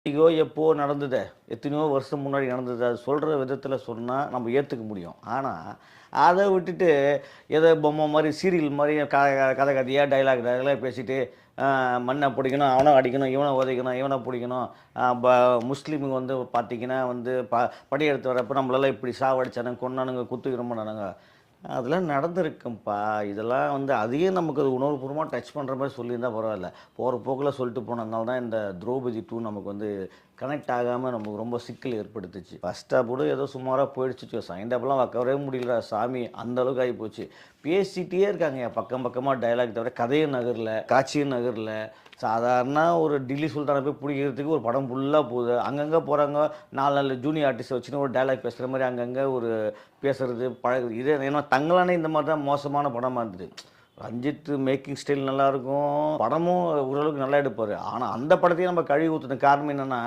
ஐயோ! எப்போ நடந்ததே. எத்தனையோ வருஷம் முன்னாடி நடந்தது. அது சொல்ற விதத்தில சொன்னா நம்ம ஏத்துக்க முடியும். ஆனா, அத விட்டுட்டு ஏதோ பொம்மை மாரி, சீரியல் மாரி கதை கதையா டயலாக் பேசிட்டு, மண்ண புடிக்கணும், அவன அடிக்கணும், இவன உதைக்கணும், இவன புடிக்கணும். முஸ்லீமுங்க வந்து பார்த்தீங்கன்னா வந்து படையெடுத்து வரப்ப நம்மளெல்லாம் இப்படி சாவடிச்சானுங்க, கொன்னானுங்க, குத்துக்கிறோம்னானுங்க. அதெல்லாம் நடந்திருக்கும்ப்பா. இதெல்லாம் வந்து அதையும் நமக்கு அது உணர்வுபூர்வமா டச் பண்ற மாரி சொல்லியிருந்தா பரவால்ல. போற போக்குல சொல்லிட்டு போனதுனால தான் இந்த துரோபதி 2 நமக்கு வந்து கனெக்ட் ஆகாம நமக்கு ரொம்ப சிக்கல் ஏற்படுத்துச்சு. ஃபர்ஸ்ட் ஹாஃப் கூட ஏதோ சுமாரா போயிடுச்சு. செகண்ட் ஹாஃப்லாம் வைக்கவே முடியலடா சாமி! அந்த அளவுக்கு ஆயிப்போச்சு. பேசிட்டே இருக்காங்கய்யா பக்கம் பக்கமா டயலாக் தவிர கதையும் நகரல, காட்சியும் நகரல. சாதாரண ஒரு டில்லி சுல்தான போய் புடிக்கிறதுக்கு ஒரு படம் ஃபுல்லா போகுது. அங்கங்க போறாங்க 4, 4 ஜூனியர் ஆர்டிஸ்ட்ட வச்சுன்னு ஒரு டயலாக் பேசுற மாரி அங்கங்க ஒரு பேசுறது, பழகுறது. இதே ஏன்னா தங்கலானே இந்த மாரி தான் மோசமான படமா இருந்தது. ரஞ்சித் மேக்கிங் ஸ்டைல் நல்லாருக்கும். படமும் ஓரளவுக்கு நல்லா எடுப்பாரு. ஆனா அந்த படத்தையே நம்ம கழுவி ஊத்துன காரணம் என்னன்னா